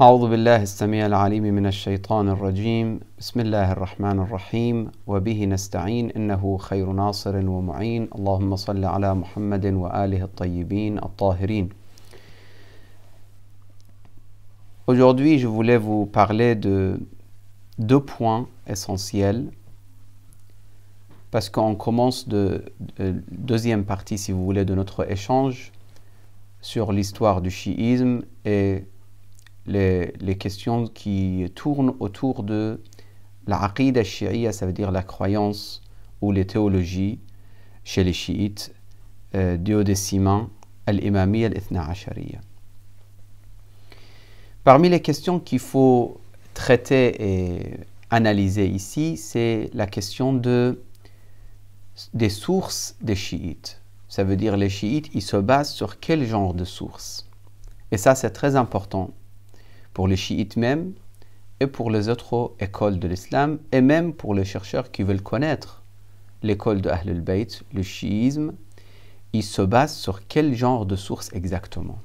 أعوذ بالله السميع العليم من الشيطان الرجيم بسم الله الرحمن الرحيم وبه نستعين إنه خير ناصر ومعين اللهم صل على محمد وآله الطيبين الطاهرين. Aujourd'hui, je voulais vous parler de deux points essentiels parce qu'on commence de deuxième partie, si vous voulez, de notre échange sur l'histoire du chiisme et les questions qui tournent autour de la aqida shi'iyya, ça veut dire la croyance ou les théologies chez les chiites duodécimains, al-imamiyya al-ithna ashariya. Parmi les questions qu'il faut traiter et analyser ici, c'est la question des sources des chiites. Ça veut dire les chiites, ils se basent sur quel genre de sources. Et ça, c'est très important pour les chiites même et pour les autres écoles de l'islam et même pour les chercheurs qui veulent connaître l'école de Ahl al-Bayt, le chiisme, ils se basent sur quel genre de source exactement.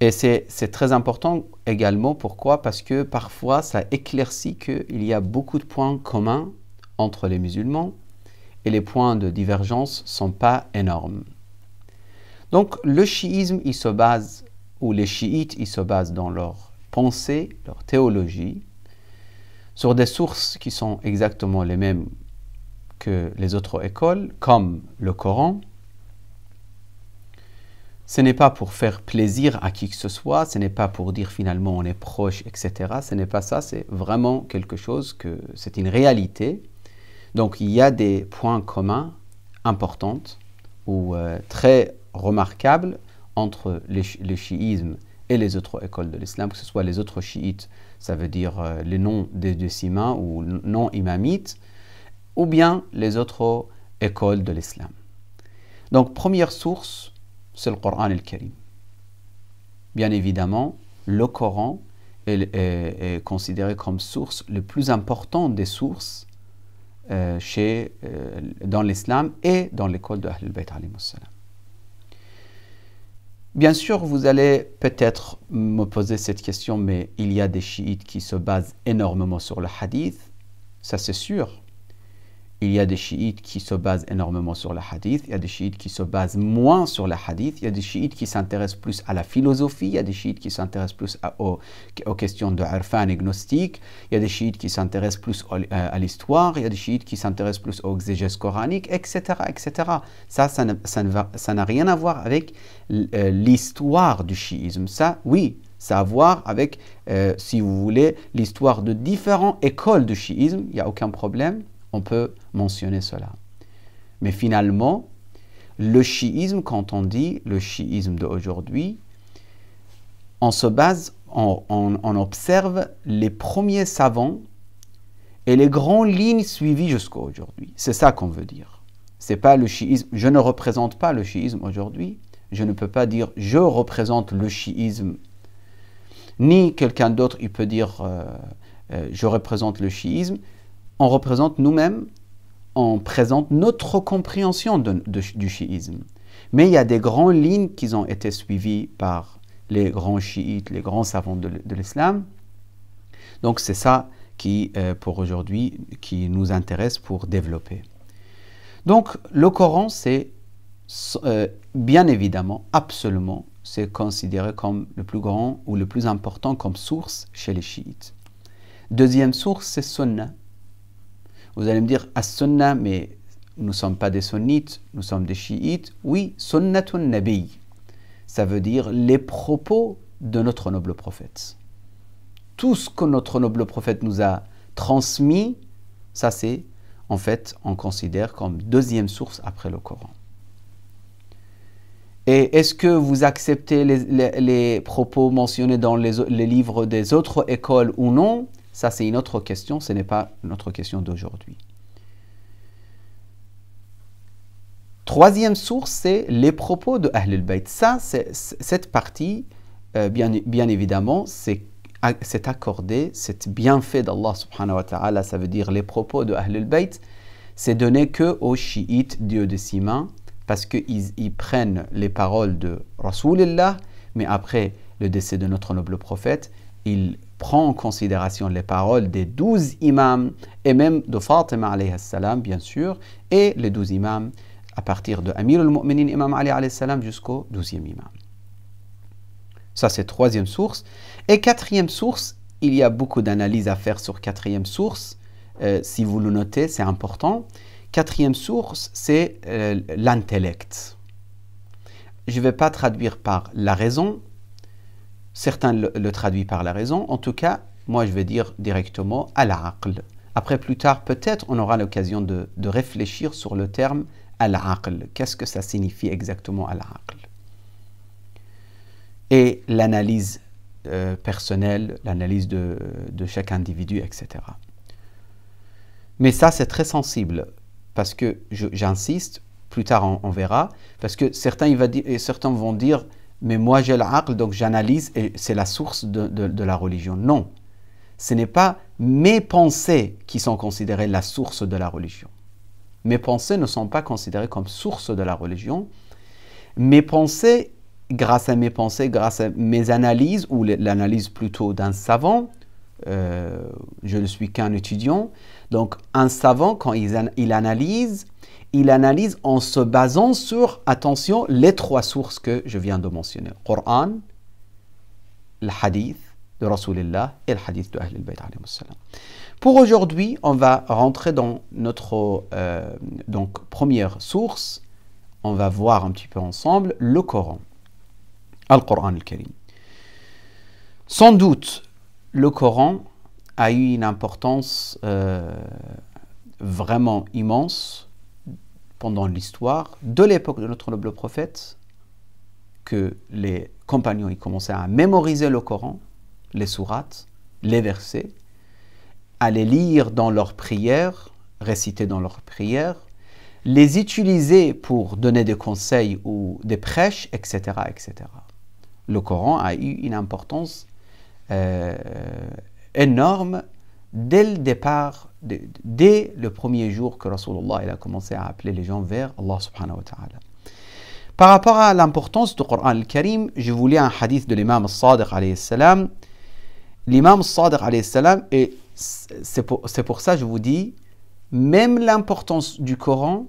Et c'est très important également, pourquoi? Parce que parfois ça éclaircit qu'il y a beaucoup de points communs entre les musulmans et les points de divergence ne sont pas énormes. Donc le chiisme, il se base, ou les chiites, ils se basent dans leur pensée, leur théologie, sur des sources qui sont exactement les mêmes que les autres écoles, comme le Coran. Ce n'est pas pour faire plaisir à qui que ce soit, ce n'est pas pour dire finalement on est proche, etc. Ce n'est pas ça, c'est vraiment quelque chose c'est une réalité. Donc il y a des points communs importants ou très remarquables entre le chiisme et les autres écoles de l'islam, que ce soit les autres chiites, ça veut dire les non-décimains ou non-imamites, ou bien les autres écoles de l'islam. Donc, première source, c'est le Coran al-Karim. Bien évidemment, le Coran est considéré comme source le plus important des sources dans l'islam et dans l'école de Ahl al-Bayt alayhi salam. Bien sûr, vous allez peut-être me poser cette question, mais il y a des chiites qui se basent énormément sur le hadith, ça c'est sûr. Il y a des chiites qui se basent énormément sur le hadith, il y a des chiites qui se basent moins sur le hadith, il y a des chiites qui s'intéressent plus à la philosophie, il y a des chiites qui s'intéressent plus aux questions de irfan et gnostique, il y a des chiites qui s'intéressent plus à l'histoire, il y a des chiites qui s'intéressent plus aux exégèses coraniques, etc. etc. Ça n'a rien à voir avec l'histoire du chiisme. Ça, oui, ça a à voir avec, si vous voulez, l'histoire de différentes écoles du chiisme, il n'y a aucun problème. On peut mentionner cela. Mais finalement, le chiisme, quand on dit le chiisme d'aujourd'hui, on se base, on observe les premiers savants et les grandes lignes suivies jusqu'à aujourd'hui. C'est ça qu'on veut dire. C'est pas le chiisme. Je ne représente pas le chiisme aujourd'hui. Je ne peux pas dire je représente le chiisme. Ni quelqu'un d'autre, il peut dire je représente le chiisme. On représente nous-mêmes, on présente notre compréhension du chiisme. Mais il y a des grandes lignes qui ont été suivies par les grands chiites, les grands savants de l'islam. Donc c'est ça qui, pour aujourd'hui, qui nous intéresse pour développer. Donc le Coran, c'est bien évidemment, absolument, c'est considéré comme le plus grand ou le plus important comme source chez les chiites. Deuxième source, c'est Sunna. Vous allez me dire, as-sunnah, mais nous ne sommes pas des sunnites, nous sommes des chiites. Oui, sunnatun nabi. Ça veut dire les propos de notre noble prophète. Tout ce que notre noble prophète nous a transmis, ça c'est, en fait, on considère comme deuxième source après le Coran. Et est-ce que vous acceptez les propos mentionnés dans les livres des autres écoles ou non? Ça, c'est une autre question, ce n'est pas notre question d'aujourd'hui. Troisième source, c'est les propos de Ahl al-Bayt. Ça, cette partie, bien évidemment, c'est accordé, c'est bienfait d'Allah subhanahu wa ta'ala, ça veut dire les propos de Ahl al-Bayt, c'est donné que aux chiites duodécimains, parce qu'ils prennent les paroles de Rasulullah, mais après, le décès de notre noble prophète, il prend en considération les paroles des 12 imams et même de Fatima alayhi salam, bien sûr, et les 12 imams à partir de Amir al-Mu'minin, Imam Ali alayhi salam, jusqu'au 12e imam. Ça, c'est troisième source. Et quatrième source, il y a beaucoup d'analyses à faire sur quatrième source. Si vous le notez, c'est important. Quatrième source, c'est l'intellect. Je ne vais pas traduire par la raison. Certains le traduisent par la raison. En tout cas, moi, je vais dire directement al-aql. Après, plus tard, peut-être, on aura l'occasion de réfléchir sur le terme al-aql. Qu'est-ce que ça signifie exactement al-aql? Et l'analyse personnelle, l'analyse de chaque individu, etc. Mais ça, c'est très sensible, parce que, j'insiste, plus tard on verra, parce que certains vont dire, mais moi j'ai l'aql, donc j'analyse, et c'est la source de la religion. Non, ce n'est pas mes pensées qui sont considérées la source de la religion. Mes pensées ne sont pas considérées comme source de la religion. Mes pensées, grâce à mes analyses, ou l'analyse plutôt d'un savant, je ne suis qu'un étudiant, donc un savant, quand il analyse en se basant sur, attention, les trois sources que je viens de mentionner. Le Coran, le hadith de Rasulullah et le hadith de Ahl al-Bayt alayhi salam. Pour aujourd'hui, on va rentrer dans notre donc, première source. On va voir un petit peu ensemble le Coran. Al-Qur'an al-Karim. Sans doute, le Coran a eu une importance vraiment immense pendant l'histoire de l'époque de notre noble prophète, que les compagnons ils commençaient à mémoriser le Coran, les sourates, les versets, à les lire dans leurs prières, réciter dans leurs prières, les utiliser pour donner des conseils ou des prêches, etc., etc. Le Coran a eu une importance énorme dès le départ, dès le premier jour que Rasulullah il a commencé à appeler les gens vers Allah subhanahu wa ta'ala. Par rapport à l'importance du Coran al-Karim, je vous lis un hadith de l'imam al-Sadiq alayhi salam. L'imam al-Sadiq alayhi salam, et c'est pour ça que je vous dis, même l'importance du Coran,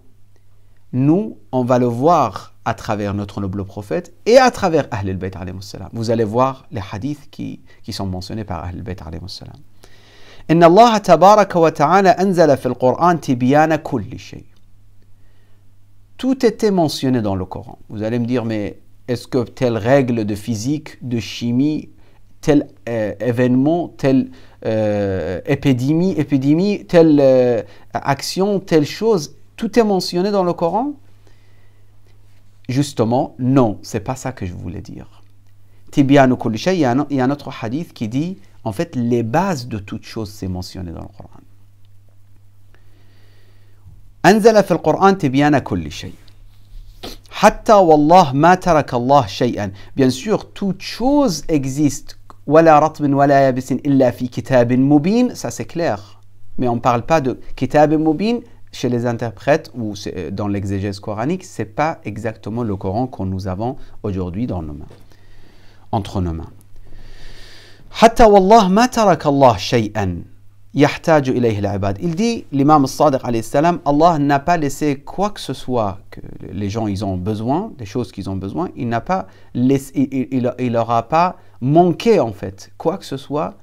nous, on va le voir à travers notre noble prophète et à travers Ahl al-Bayt alayhi salam. Vous allez voir les hadiths qui sont mentionnés par Ahl al-Bayt alayhi salam. إن الله تبارك وتعالى أنزل في القرآن تبيان كل شيء. Tout était mentionné dans le Coran. Vous allez me dire, mais est-ce que telle règle de physique, de chimie, tel événement, telle épidémie, telle action, telle chose, tout est mentionné dans le Coran? Justement, non, c'est pas ça que je voulais dire. Tibyanu kulli shay, il y a un autre hadith qui dit, en fait, les bases de toute chose, c'est mentionné dans le Coran. أنزل في القرآن تبيان كل شيء حتى والله ما ترك الله شيئا. Bien sûr, toute chose existe. ولا رطب ولا يابس إلا في كتاب مبين. Ça c'est clair. Mais on ne parle pas de كتاب مبين chez les interprètes ou dans l'exégèse coranique. Ce n'est pas exactement le Coran que nous avons aujourd'hui dans nos mains, entre nos mains. حتى والله ما ترك الله شيئا يحتاج إليه العباد. Il dit, l'imam al-Sadiq alayhi salam, Allah n'a pas laissé quoi que ce soit que les gens ils ont besoin, des choses qu'ils ont besoin, il n'a pas laissé, il n'aura pas manqué en fait quoi que ce soit,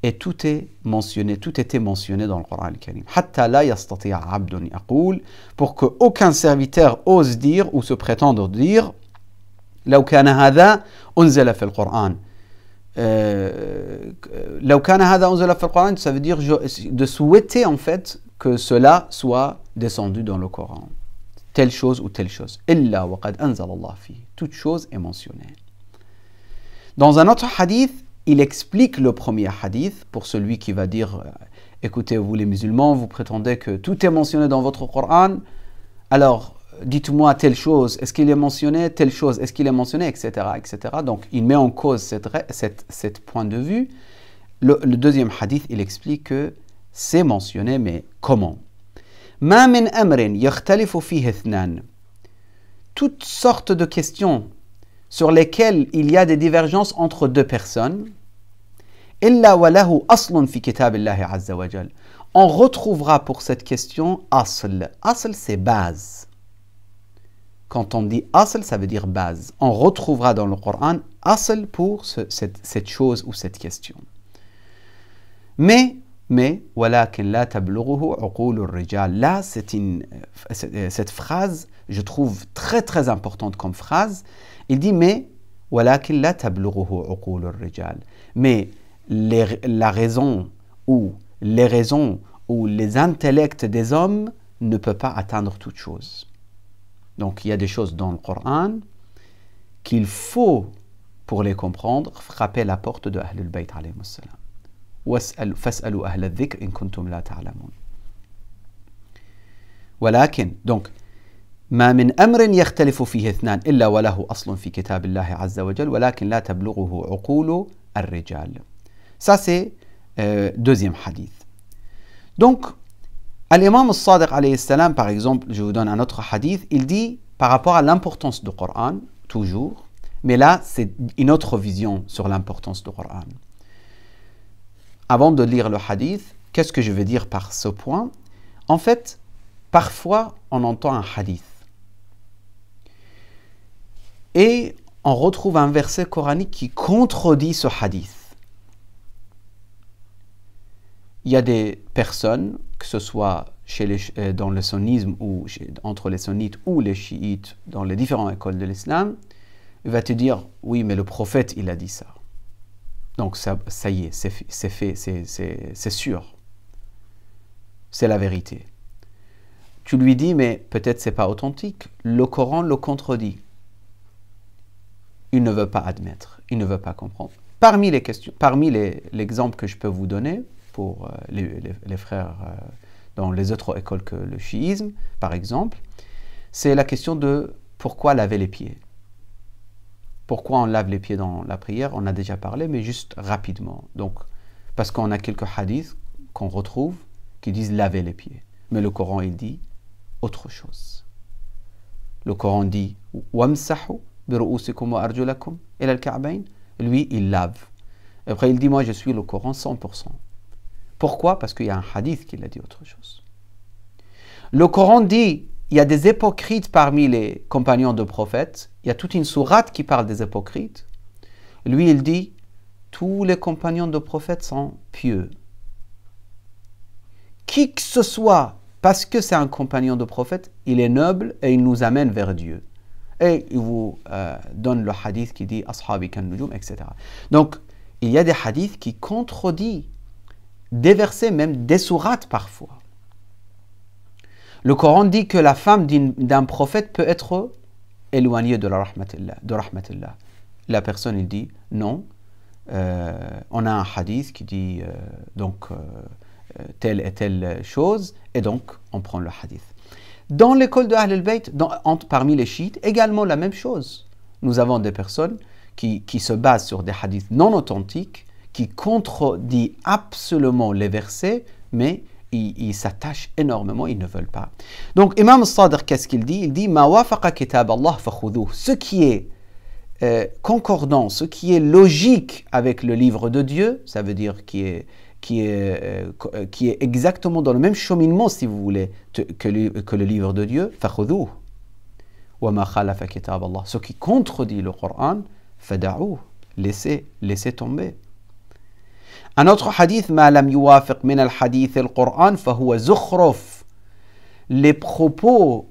et tout est mentionné, tout était mentionné dans le Coran al-Karim. حتى لا يستطيع عبد يقول, pour que aucun serviteur ose dire ou se prétendre dire لو كان هذا أنزل في القرآن. لو كان هذا أنزل في القرآن, ça veut dire de souhaiter en fait que cela soit descendu dans le Coran, telle chose ou telle chose. إلا وقد أنزل الله فيه, toute chose est mentionnée. Dans un autre hadith, il explique le premier hadith pour celui qui va dire écoutez, vous les musulmans, vous prétendez que tout est mentionné dans votre Coran, alors dites-moi telle chose, est-ce qu'il est mentionné, telle chose, est-ce qu'il est mentionné, etc., etc. Donc, il met en cause cette point de vue. Le deuxième hadith, il explique que c'est mentionné, mais comment? Ma min amrin yakhtalifu fihi ithnan. Toutes sortes de questions sur lesquels il y a des divergences entre deux personnes, إِلَّا وَلَهُ أَصْلٌ فِي كِتَابِ اللَّهِ عَزَّ وَجَلَّ. On retrouvera pour cette question asl. Asl, c'est base. Quand on dit asl, ça veut dire base. On retrouvera dans le Coran asl pour cette chose ou cette question. Mais, وَلَكِنْ لَا تَبْلُغُهُ عُقُولُ الرِّجَالِ. Là, cette phrase, je trouve très très importante comme phrase. Il dit, mais, وَلَكِنْ لَا تَبْلُغُهُ عُقُولُ الرِّجَالِ. Mais la raison ou les raisons ou les intellects des hommes ne peuvent pas atteindre toute chose. Donc il y a des choses dans le Coran qu'il faut, pour les comprendre, frapper la porte de Ahlul Bayt alayhi salam. فَاسْأَلُوا أَهْلَ الذِّكْرِ إِن كُنتُمْ لَا تَعْلَمُونَ. ولكن donc ما من أمر يختلف فيه اثنان إلا وله أصل في كتاب الله عز وجل ولكن لا تبلغه عقول الرجال. Ça c'est deuxième hadith. Donc, l'imam al-Sadiq alayhi salam, par exemple, je vous donne un autre hadith, il dit par rapport à l'importance du Coran, toujours, mais là c'est une autre vision sur l'importance du Coran. Avant de lire le hadith, qu'est-ce que je veux dire par ce point? En fait, parfois on entend un hadith et on retrouve un verset coranique qui contredit ce hadith. Il y a des personnes, que ce soit dans le sunnisme ou entre les sunnites ou les chiites, dans les différentes écoles de l'islam, il va te dire, oui, mais le prophète, il a dit ça. Donc ça y est, c'est fait, c'est sûr. C'est la vérité. Tu lui dis, mais peut-être c'est pas authentique. Le Coran le contredit. Il ne veut pas admettre, il ne veut pas comprendre. Parmi l'exemple que je peux vous donner, pour les frères dans les autres écoles que le chiisme, par exemple, c'est la question de pourquoi laver les pieds. Pourquoi on lave les pieds dans la prière, on a déjà parlé, mais juste rapidement. Donc, parce qu'on a quelques hadiths qu'on retrouve qui disent laver les pieds. Mais le Coran, il dit autre chose. Le Coran dit « Wamsahu bi ru'usikum wa arjulakum ila al-ka'bayn » Lui, il lave. Après, il dit « Moi, je suis le Coran 100%. » Pourquoi? Parce qu'il y a un hadith qui l'a dit autre chose. Le Coran dit, il y a des hypocrites parmi les compagnons de prophètes. Il y a toute une sourate qui parle des hypocrites. Lui, il dit, tous les compagnons de prophètes sont pieux. Qui que ce soit, parce que c'est un compagnon de prophète, il est noble et il nous amène vers Dieu. Et il vous donne le hadith qui dit, Ashabi kan nujum, etc. Donc, il y a des hadiths qui contredisent des versets, même des sourates parfois. Le Coran dit que la femme d'un prophète peut être éloignée de la rahmatillah. La personne, il dit non. On a un hadith qui dit telle et telle chose, et donc on prend le hadith. Dans l'école de Ahl al-Bayt, parmi les chiites, également la même chose. Nous avons des personnes qui se basent sur des hadiths non authentiques, qui contredit absolument les versets, mais ils s'attachent énormément, ils ne veulent pas. Donc, Imam al-Sadiq, qu'est-ce qu'il dit? Il dit, Ma wafaqa kitab Allah fakhudhuh. Ce qui est concordant, ce qui est logique avec le livre de Dieu, ça veut dire qui est exactement dans le même cheminement, si vous voulez, que le livre de Dieu, fakhudhuh. Wa ma khalafa kitab Allah. Ce qui contredit le Coran, fada'uh. Laissez tomber. Un autre hadith, ma lam yuwafiq min al-hadith al-Qur'an, fahuwa zukhruf. Les propos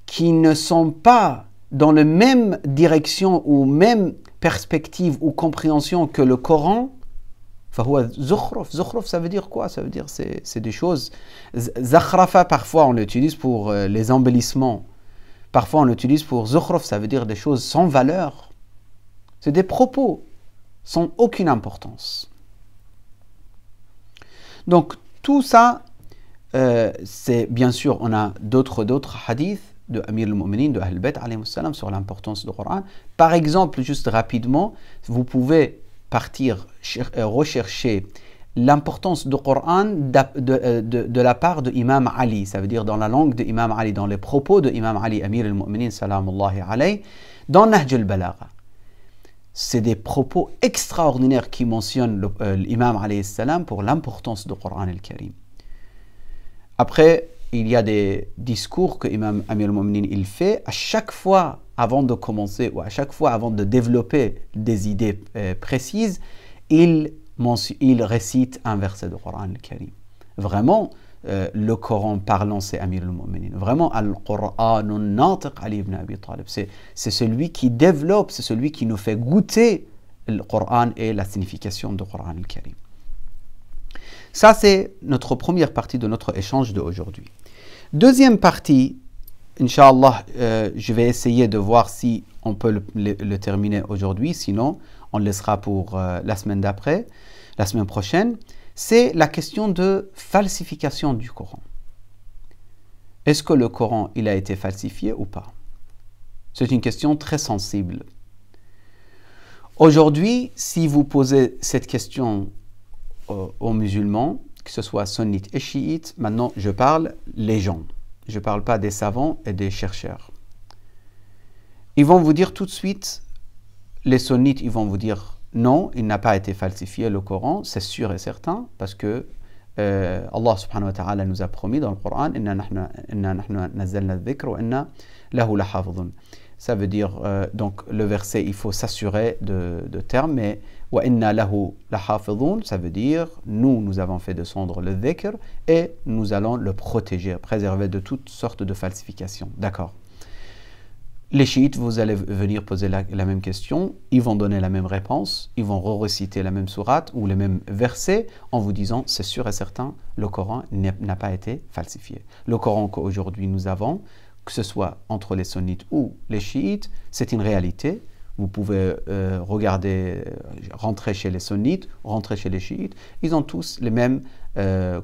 qui ne sont pas dans la même direction ou même perspective ou compréhension que le Coran, fahuwa zukhruf. Zukhruf, ça veut dire quoi? Ça veut dire c'est des choses. Zakhrafa, parfois on l'utilise pour les embellissements. Parfois on l'utilise pour zukhruf, ça veut dire des choses sans valeur. C'est des propos sans aucune importance. Donc, tout ça, c'est bien sûr, on a d'autres hadiths de Amir al-Mu'minin, de Ahl al-Bayt, alayhi salam, sur l'importance du Coran. Par exemple, juste rapidement, vous pouvez partir rechercher l'importance du Coran de la part de Imam Ali, ça veut dire dans la langue de Imam Ali, dans les propos de Imam Ali, Amir al-Mu'minin, salamullahi alayhi, dans Nahj al-Balagha. c'est des propos extraordinaires qui mentionnent l'imam alayhi salam pour l'importance du Coran al-Karim. Après, il y a des discours que l'imam Amir al-Mu'minin il fait à chaque fois avant de commencer ou à chaque fois avant de développer des idées précises, il récite un verset du Coran al-Karim. Vraiment, le Coran parlant, c'est Amir al-Mu'minin. Vraiment, Al-Qur'anun Natiq Ali ibn Abi Talib. C'est celui qui développe, c'est celui qui nous fait goûter le Coran et la signification du Coran al-Karim. Ça, c'est notre première partie de notre échange d'aujourd'hui. Deuxième partie, Inch'Allah, je vais essayer de voir si on peut le terminer aujourd'hui, sinon on le laissera pour la semaine d'après, la semaine prochaine. C'est la question de falsification du Coran. Est-ce que le Coran il a été falsifié ou pas? C'est une question très sensible. Aujourd'hui, si vous posez cette question aux musulmans, que ce soit sunnites et chiites, maintenant je parle les gens. Je ne parle pas des savants et des chercheurs. Ils vont vous dire tout de suite, les sunnites, ils vont vous dire non, il n'a pas été falsifié le Coran, c'est sûr et certain, parce que Allah subhanahu wa ta'ala nous a promis dans le Coran Inna nahnu nazzalna adh-dhikra wa inna lahu lahafidhun. Ça veut dire, donc le verset, il faut s'assurer de terme, mais wa inna lahu lahafidhun, ça veut dire nous avons fait descendre le dhikr et nous allons le protéger, préserver de toutes sortes de falsifications. D'accord. Les chiites, vous allez venir poser la même question, ils vont donner la même réponse, ils vont réciter la même sourate ou les mêmes versets en vous disant, c'est sûr et certain, le Coran n'a pas été falsifié. Le Coran qu'aujourd'hui nous avons, que ce soit entre les sunnites ou les chiites, c'est une réalité. Vous pouvez rentrer chez les sunnites, rentrer chez les chiites, ils ont tous le même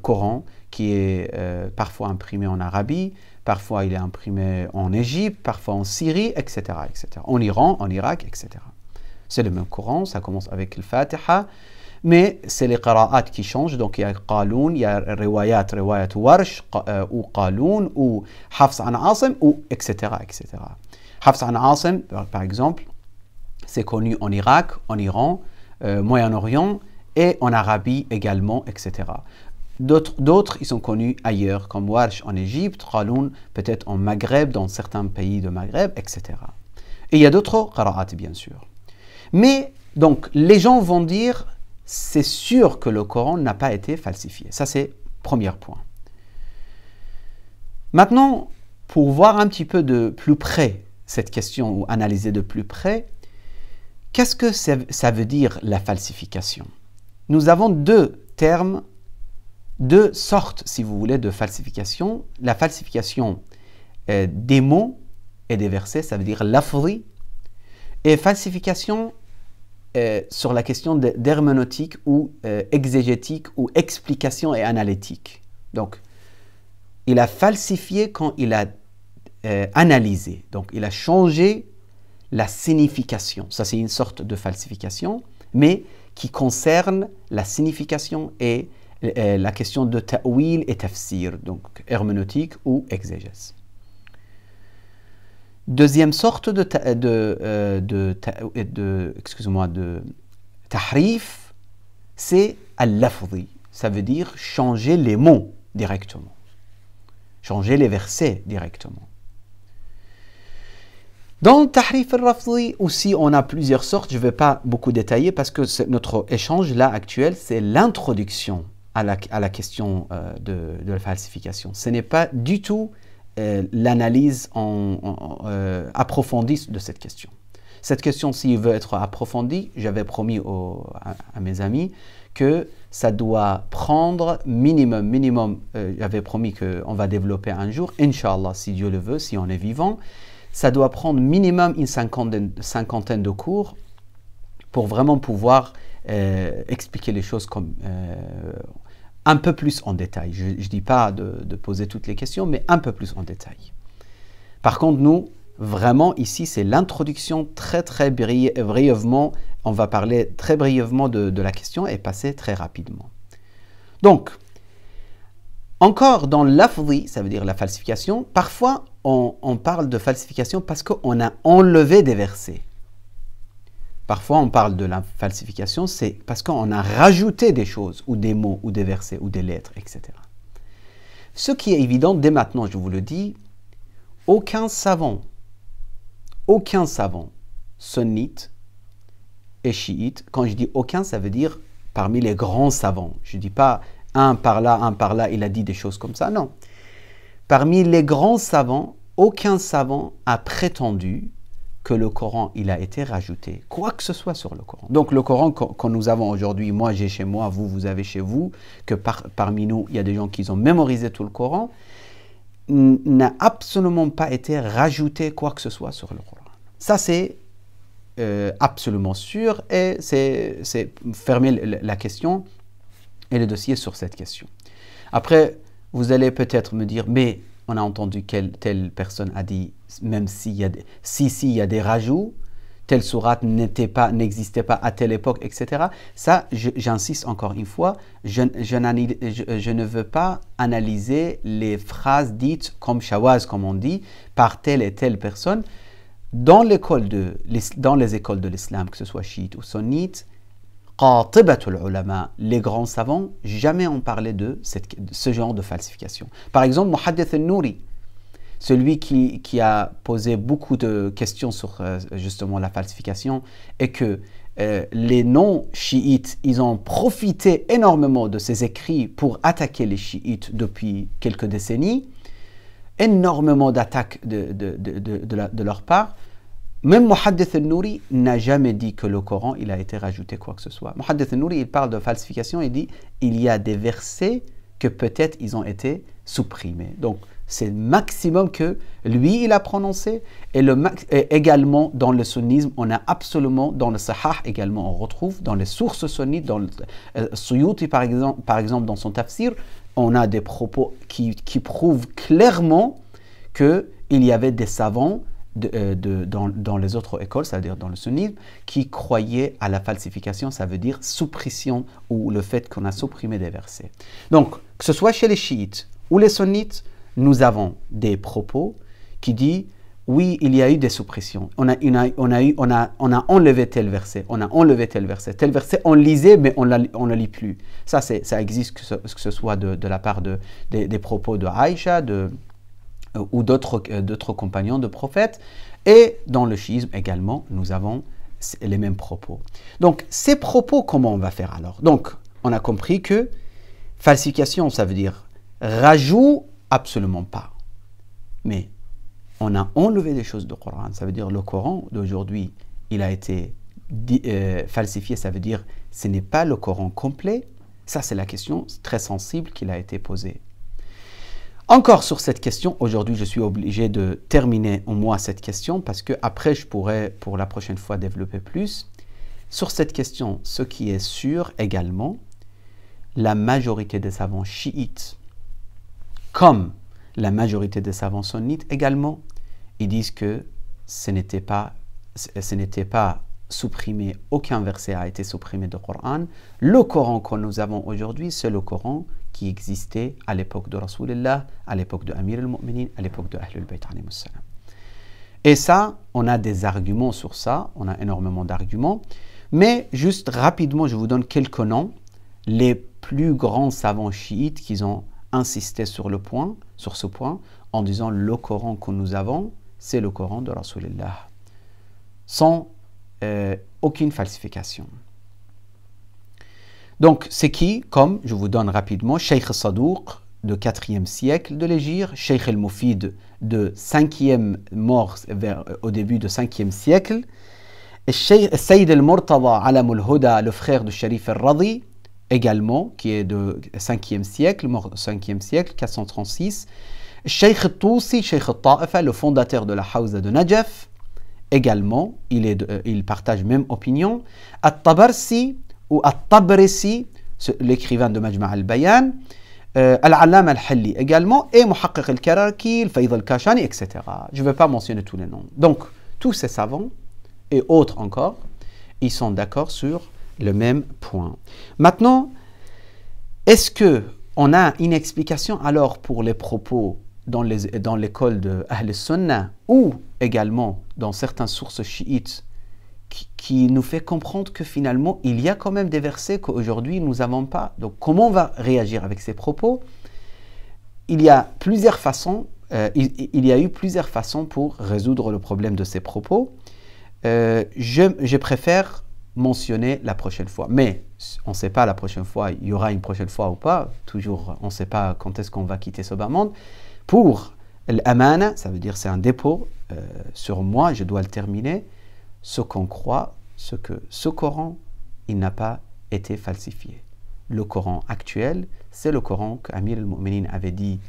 Coran qui est parfois imprimé en Arabie, parfois il est imprimé en Égypte, parfois en Syrie, etc., etc. En Iran, en Irak, etc. C'est le même Coran, ça commence avec le Fatiha, mais c'est les qira'at qui changent, donc il y a Qaloun, il y a riwayat Warsh, ou Qaloun, ou Hafs an Asim, ou etc., etc. Hafs an Asim, par exemple, c'est connu en Irak, en Iran, Moyen-Orient, et en Arabie également, etc. D'autres, ils sont connus ailleurs, comme Warsh en Égypte, Qaloun peut-être en Maghreb, dans certains pays de Maghreb, etc. Et il y a d'autres qira'at, bien sûr. Mais, donc, les gens vont dire, c'est sûr que le Coran n'a pas été falsifié. Ça, c'est le premier point. Maintenant, pour voir un petit peu de plus près cette question, ou analyser de plus près, qu'est-ce que ça veut dire la falsification? Nous avons deux termes, deux sortes, si vous voulez, de falsification. La falsification des mots et des versets, ça veut dire lafzi, et falsification sur la question d'herméneutique ou exégétique ou explication et analytique. Donc, il a falsifié quand il a analysé. Donc, il a changé la signification. Ça, c'est une sorte de falsification, mais qui concerne la signification et la question de ta'wil et tafsir, donc herméneutique ou exégèse. Deuxième sorte de tahrif, c'est al-lafzi. Ça veut dire changer les mots directement, changer les versets directement. Dans le tahrif al-lafzi aussi, on a plusieurs sortes. Je ne vais pas beaucoup détailler parce que notre échange là actuel, c'est l'introduction à la question de la falsification. Ce n'est pas du tout l'analyse approfondie de cette question. Cette question, s'il veut être approfondie, j'avais promis à mes amis que ça doit prendre minimum, j'avais promis qu'on va développer un jour, Inch'Allah, si Dieu le veut, si on est vivant, ça doit prendre minimum une cinquantaine de cours pour vraiment pouvoir expliquer les choses comme un peu plus en détail. Je ne dis pas de poser toutes les questions, mais un peu plus en détail. Par contre, nous, vraiment, ici, c'est l'introduction très brièvement. On va parler très brièvement de la question et passer très rapidement. Donc, encore dans l'afzi, ça veut dire la falsification, parfois on parle de falsification parce qu'on a enlevé des versets. parfois on parle de la falsification, c'est parce qu'on a rajouté des choses, ou des mots, ou des versets, ou des lettres, etc. Ce qui est évident, dès maintenant, je vous le dis, aucun savant sunnite et chiite, quand je dis aucun, ça veut dire parmi les grands savants. Je ne dis pas un par là, il a dit des choses comme ça, non. Parmi les grands savants, aucun savant a prétendu que le Coran, il a été rajouté, quoi que ce soit sur le Coran. Donc le Coran que nous avons aujourd'hui, moi j'ai chez moi, vous avez chez vous, que parmi nous, il y a des gens qui ont mémorisé tout le Coran, n'a absolument pas été rajouté quoi que ce soit sur le Coran. Ça c'est absolument sûr, et c'est fermer la question et le dossier sur cette question. Après, vous allez peut-être me dire, mais on a entendu telle personne a dit, même s'il y a des rajouts, telle sourate n'existait pas à telle époque, etc. Ça, j'insiste encore une fois, je ne veux pas analyser les phrases dites comme shawaz, comme on dit, par telle et telle personne. Dans les écoles de l'islam, que ce soit chiite ou sunnite, qatibatul ulama, les grands savants, jamais ont parlé de ce genre de falsification. Par exemple, Muhaddith al-Nouri, celui qui a posé beaucoup de questions sur justement la falsification, et que les non-chiites, ils ont profité énormément de ces écrits pour attaquer les chiites depuis quelques décennies, énormément d'attaques de leur part. Même Muhaddith al-Nouri n'a jamais dit que le Coran il a été rajouté quoi que ce soit. Muhaddith al-Nouri, il parle de falsification, il dit il y a des versets que peut-être ils ont été supprimés. Donc c'est le maximum que lui il a prononcé, et également dans le sunnisme, on a absolument, dans le Sahah également, on retrouve dans les sources sunnites, dans le Suyuti par exemple dans son tafsir, on a des propos qui prouvent clairement qu'il y avait des savants dans les autres écoles, c'est-à-dire dans le sunnisme, qui croyaient à la falsification, ça veut dire suppression, ou le fait qu'on a supprimé des versets. Donc, que ce soit chez les chiites ou les sunnites, nous avons des propos qui disent oui, il y a eu des suppressions. On a enlevé tel verset, tel verset on lisait, mais on ne lit plus. Ça existe, que ce soit de la part des propos de Aïcha, ou d'autres compagnons de prophètes, et dans le chiisme également, nous avons les mêmes propos. Donc, ces propos, comment on va faire alors? Donc, on a compris que falsification, ça veut dire rajout, absolument pas. Mais on a enlevé des choses du Coran. Ça veut dire le Coran d'aujourd'hui, il a été falsifié. Ça veut dire ce n'est pas le Coran complet. Ça, c'est la question très sensible qui a été posée. Encore sur cette question, aujourd'hui, je suis obligé de terminer au moins cette question, parce que après, je pourrais pour la prochaine fois développer plus. Sur cette question, ce qui est sûr également, la majorité des savants chiites, comme la majorité des savants sunnites également, ils disent que ce n'était pas supprimé, aucun verset a été supprimé du Coran. Le Coran que nous avons aujourd'hui, c'est le Coran qui existait à l'époque de Rasulullah, à l'époque de Amir al-Mu'minin, à l'époque de Ahlul Bayt alayhi salam. Et ça, on a des arguments sur ça, on a énormément d'arguments, mais juste rapidement, je vous donne quelques noms, les plus grands savants chiites qui ont insisté sur ce point, en disant le Coran que nous avons, c'est le Coran de Rasulullah, sans aucune falsification. Donc, c'est qui? Comme je vous donne rapidement, Cheikh Sadouk de 4e siècle de l'Hégire, Cheikh el-Moufid de 5e mort au début du 5e siècle, et Sayyid el-Murtada Alam al-Huda, le frère de Sharif al-Radi, également, qui est de 5e siècle, mort 5e siècle, 436, Cheikh al-Tousi, Cheikh al-Ta'ifa, le fondateur de la Hawza de Najaf, également, il partage même opinion, At-Tabarsi, ou At-Tabrisi, l'écrivain de Majma' al-Bayan, Al-Allam al-Halli également, et Muhaqqiq al-Karaki, Faïd al-Kashani, etc. Je ne vais pas mentionner tous les noms. Donc, tous ces savants, et autres encore, ils sont d'accord sur le même point. Maintenant, est-ce qu'on a une explication alors pour les propos dans l'école de Ahl Sunnah, ou également dans certaines sources chiites, qui nous fait comprendre que finalement, il y a quand même des versets qu'aujourd'hui, nous n'avons pas. Donc, comment on va réagir avec ces propos? Il y a plusieurs façons, il y a eu plusieurs façons pour résoudre le problème de ces propos. Je préfère mentionner la prochaine fois. Mais on ne sait pas la prochaine fois, il y aura une prochaine fois ou pas. Toujours, on ne sait pas quand est-ce qu'on va quitter ce bas monde. Pour l'amana, ça veut dire c'est un dépôt sur moi, je dois le terminer. Ce qu'on croit, ce que ce Coran, il n'a pas été falsifié. Le Coran actuel, c'est le Coran qu'Amir al-Mu'minin avait dit,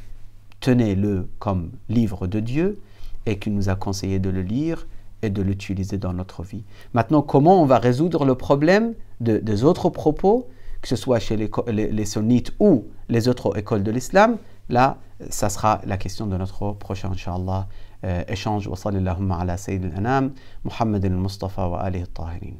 tenez-le comme livre de Dieu et qu'il nous a conseillé de le lire et de l'utiliser dans notre vie. Maintenant, comment on va résoudre le problème des autres propos, que ce soit chez les sunnites ou les autres écoles de l'islam? Là, ça sera la question de notre prochain, Inch'Allah, échange. Wa sallallahu ala sayyidil anam, Muhammad al-Mustafa wa alihi al-Tahirin.